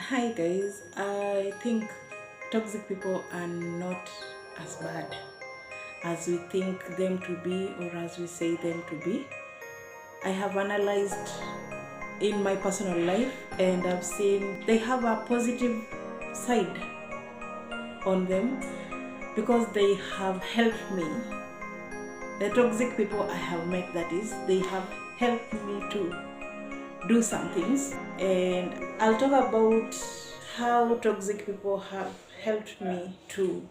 Hi guys, I think toxic people are not as bad as we think them to be or as we say them to be. I have analyzed in my personal life and I've seen they have a positive side on them because they have helped me. The toxic people I have met, that is, they have helped me to do some things, and I'll talk about how toxic people have helped me to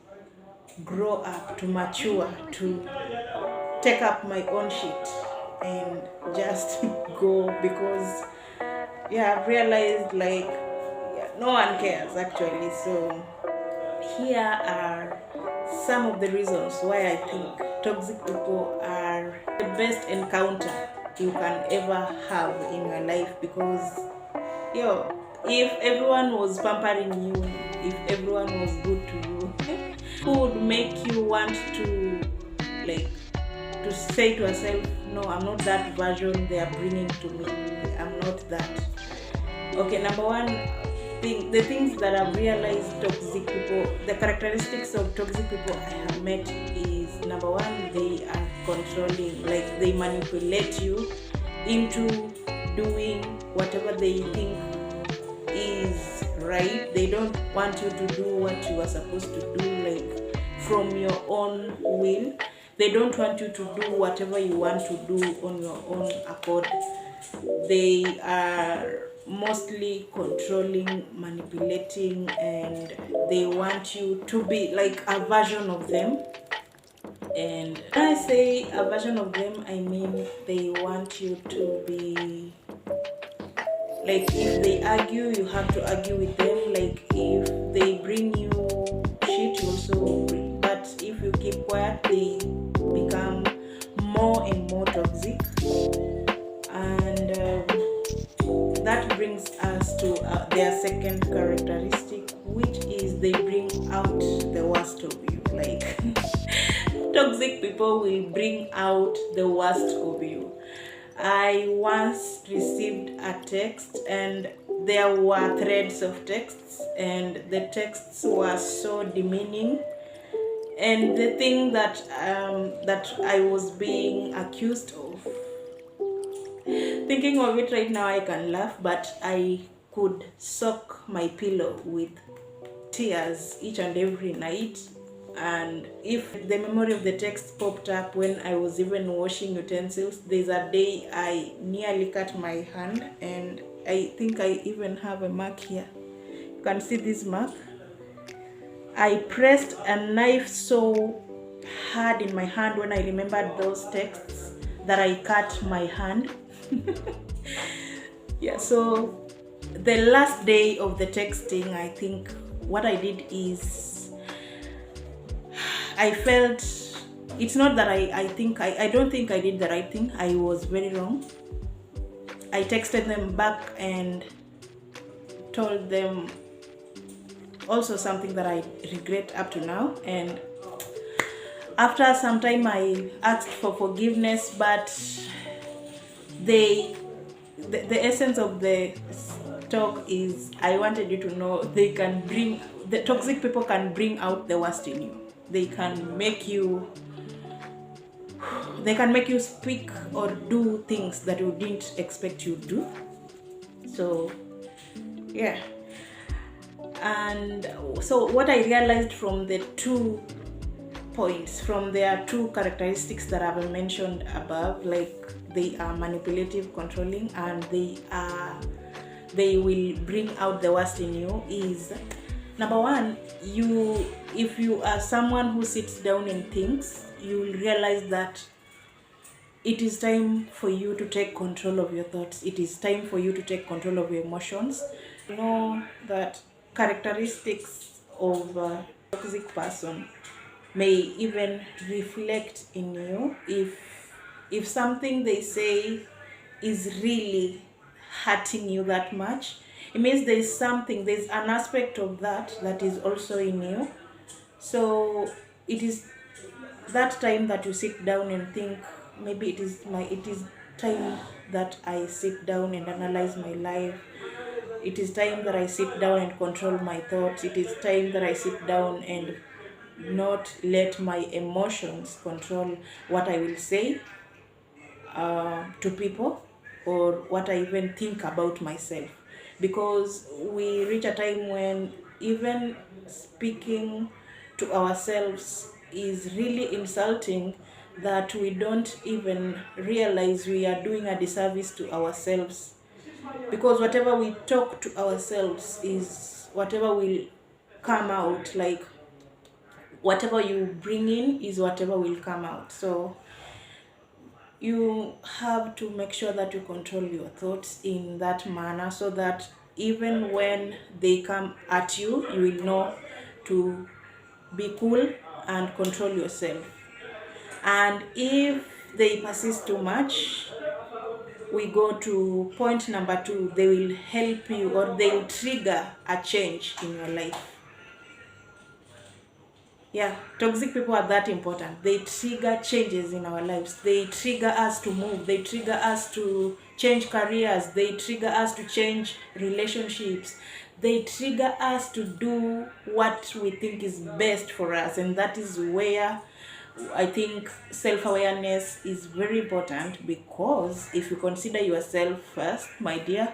grow up, to mature, to take up my own shit and just go, because I've realized no one cares actually. So here are some of the reasons why I think toxic people are the best encounter you can ever have in your life. Because if everyone was pampering you, if everyone was good to you, who would make you want to say to yourself, no, I'm not that version they are bringing to me, I'm not that. Okay, number one thing, the things that I've realized toxic people, the characteristics of toxic people I have met is, number one, they are controlling. Like, they manipulate you into doing whatever they think is right. They don't want you to do what you are supposed to do, like from your own will. They don't want you to do whatever you want to do on your own accord. They are mostly controlling, manipulating, and they want you to be like a version of them. And when I say a version of them, I mean they want you to be like, if they argue, you have to argue with them. Like, if they bring you shit, you also bring. But if you keep quiet, they become more and more toxic. And that brings us to their second characteristic, which is they bring out the worst of you. Like, toxic people will bring out the worst of you. I once received a text, and there were threads of texts, and the texts were so demeaning. And the thing that I was being accused of, thinking of it right now, I can laugh, but I could soak my pillow with tears each and every night. And if the memory of the text popped up when I was even washing utensils, there's a day I nearly cut my hand, and I think I even have a mark here. You can see this mark. I pressed a knife so hard in my hand when I remembered those texts that I cut my hand. So the last day of the texting, I think what I did is, I felt, it's not that I don't think I did the right thing. I was very wrong. I texted them back and told them also something that I regret up to now. And after some time, I asked for forgiveness, but the essence of the talk is, I wanted you to know the toxic people can bring out the worst in you. They can make you speak or do things that you didn't expect you to do. So and so what I realized from the 2 points, from their 2 characteristics that I've mentioned above, like they are manipulative, controlling, and they will bring out the worst in you, is, number one, if you are someone who sits down and thinks, you will realize that it is time for you to take control of your thoughts. It is time for you to take control of your emotions. You know that characteristics of a toxic person may even reflect in you. If something they say is really hurting you that much, it means there's an aspect of that is also in you. So it is that time that you sit down and think, maybe it is time that I sit down and analyze my life It is time that I sit down and control my thoughts. It is time that I sit down and not let my emotions control what I will say to people, or what I even think about myself. Because we reach a time when even speaking to ourselves is really insulting, that we don't even realize we are doing a disservice to ourselves. Because whatever we talk to ourselves is whatever will come out. Like, whatever you bring in is whatever will come out. So you have to make sure that you control your thoughts in that manner, so that even when they come at you, you will know to be cool and control yourself. And if they persist too much, we go to point number 2. They will help you, or they will trigger a change in your life. Yeah, toxic people are that important. They trigger changes in our lives. They trigger us to move. They trigger us to change careers. They trigger us to change relationships. They trigger us to do what we think is best for us. And that is where I think self-awareness is very important, because if you consider yourself first, my dear,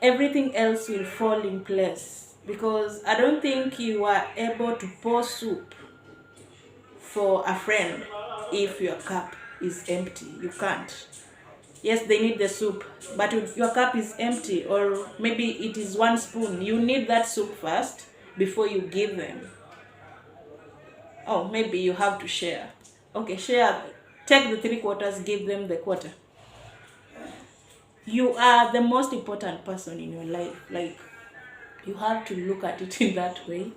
everything else will fall in place. Because I don't think you are able to pour soup for a friend if your cup is empty. You can't. Yes, they need the soup, but if your cup is empty, or maybe it is one spoon, you need that soup first before you give them. Oh, maybe you have to share. Okay, share. Take the 3/4, give them the quarter. You are the most important person in your life. Like, you have to look at it in that way.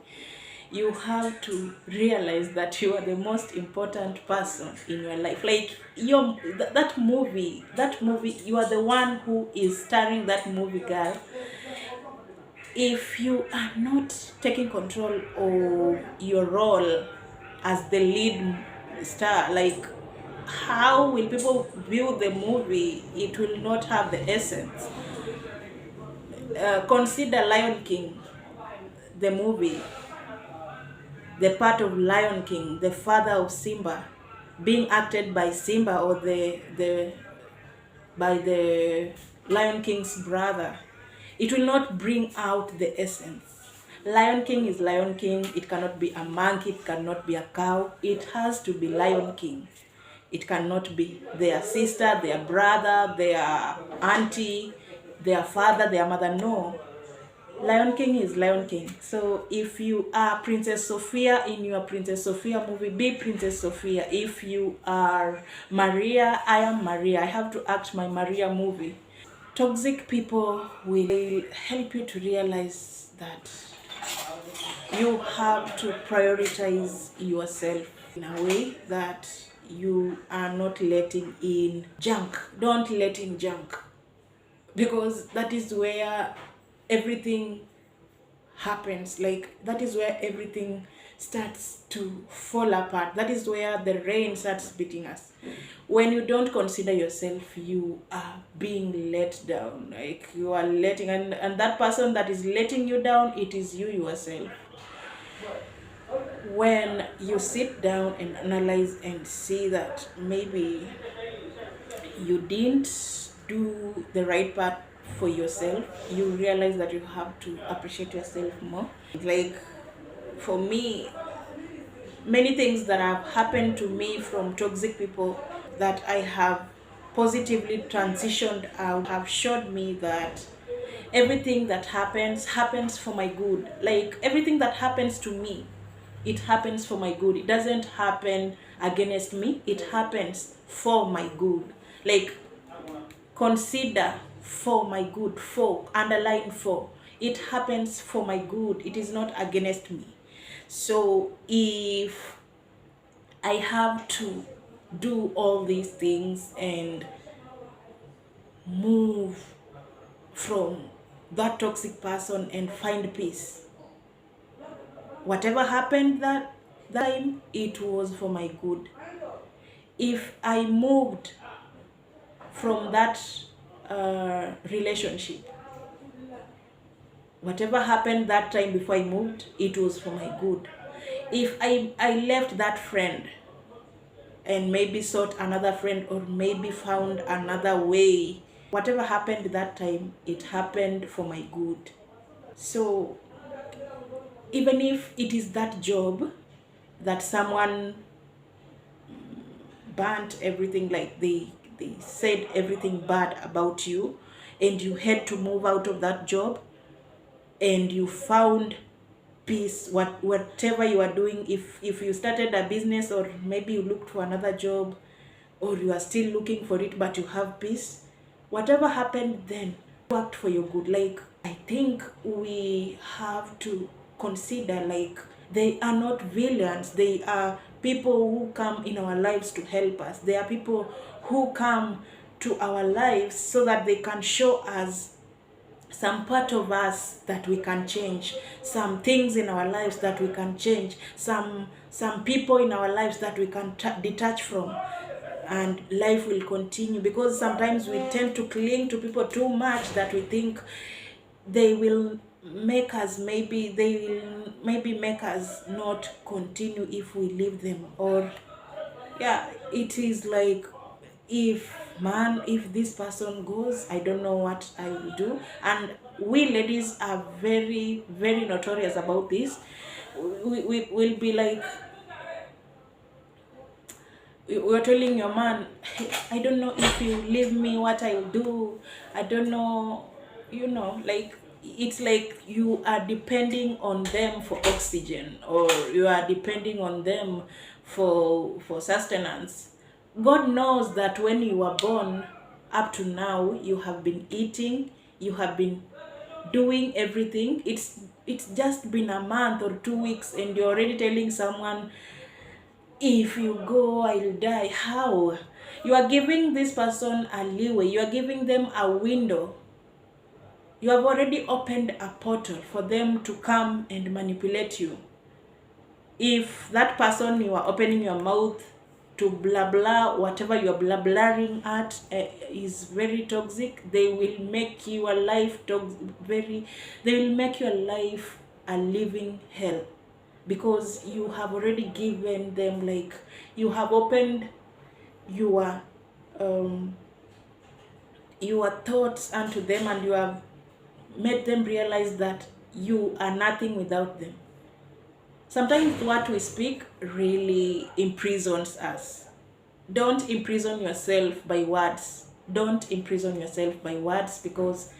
You have to realize that you are the most important person in your life. Like, that movie, you are the one who is starring that movie, girl. If you are not taking control of your role as the lead star, like, how will people view the movie? It will not have the essence. Consider Lion King, the movie, the part of Lion King, the father of Simba, being acted by Simba, or the by the Lion King's brother. It will not bring out the essence. Lion King is Lion King. It cannot be a monkey. It cannot be a cow. It has to be Lion King. It cannot be their sister, their brother, their auntie, their father, their mother. No. Lion King is Lion King. So if you are Princess Sophia in your Princess Sophia movie, be Princess Sophia. If you are Maria, I am Maria. I have to act my Maria movie. Toxic people will help you to realize that you have to prioritize yourself in a way that you are not letting in junk. Don't let in junk, because that is where everything happens. Like, that is where everything starts to fall apart. That is where the rain starts beating us. When you don't consider yourself, you are being let down. Like, you are letting, and that person that is letting you down, it is you yourself. When you sit down and analyze and see that maybe you didn't do the right part for yourself, you realize that you have to appreciate yourself more. Like, for me, many things that have happened to me from toxic people that I have positively transitioned out have showed me that everything that happens for my good. Like, everything that happens to me, it happens for my good. It doesn't happen against me. It happens for my good. Like, consider for my good. For, underline for. It happens for my good. It is not against me. So if I have to do all these things and move from that toxic person and find peace, whatever happened that time, it was for my good. If I moved from that relationship whatever happened that time before I moved, it was for my good. If I left that friend and maybe sought another friend, or maybe found another way, whatever happened that time, it happened for my good. So even if it is that job that someone burnt everything, like they said everything bad about you, and you had to move out of that job, and you found peace, whatever you are doing, if you started a business, or maybe you looked for another job, or you are still looking for it, but you have peace, whatever happened then worked for your good. Like, I think we have to consider, like, they are not villains. They are people who come in our lives to help us. They are people who come to our lives so that they can show us some part of us that we can change, some things in our lives that we can change, some people in our lives that we can detach from, and life will continue. Because sometimes we tend to cling to people too much, that we think they will make us, maybe they will maybe make us not continue if we leave them. Or yeah, it is like, if this person goes, I don't know what I will do. And we ladies are very, very notorious about this. We will be like, we're telling your man, "Hey, I don't know if you leave me, what I will do. I don't know," like, it's like you are depending on them for oxygen, or you are depending on them for sustenance. God knows that when you were born up to now, you have been eating, you have been doing everything. It's just been a month or 2 weeks, and you're already telling someone, if you go, I'll die. How? You are giving this person a leeway, you are giving them a window. You have already opened a portal for them to come and manipulate you. If that person, you are opening your mouth to blah blah, whatever you are blah blabbering at, is very toxic, they will make your life they will make your life a living hell. Because you have already given them, like, you have opened your thoughts unto them, and you have made them realize that you are nothing without them. Sometimes what we speak really imprisons us. Don't imprison yourself by words. Don't imprison yourself by words, because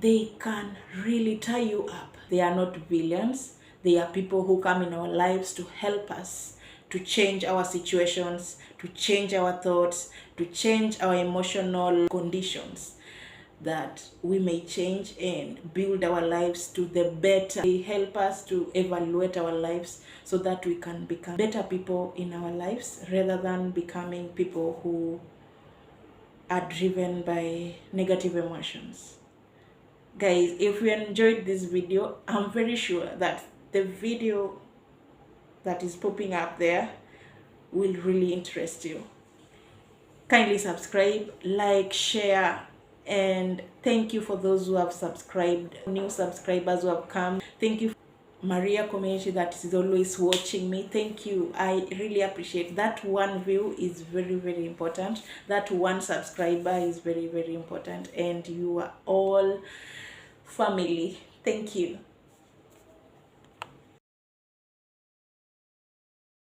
they can really tie you up. They are not villains. They are people who come in our lives to help us, to change our situations, to change our thoughts, to change our emotional conditions, that we may change and build our lives to the better. They help us to evaluate our lives so that we can become better people in our lives, rather than becoming people who are driven by negative emotions. Guys, if you enjoyed this video, I'm very sure that the video that is popping up there will really interest you. Kindly subscribe, like, share, and thank you for those who have subscribed, new subscribers who have come. Thank you, Maria community that is always watching me. Thank you. I really appreciate that. One view is very, very important. That one subscriber is very, very important, and you are all family. Thank you.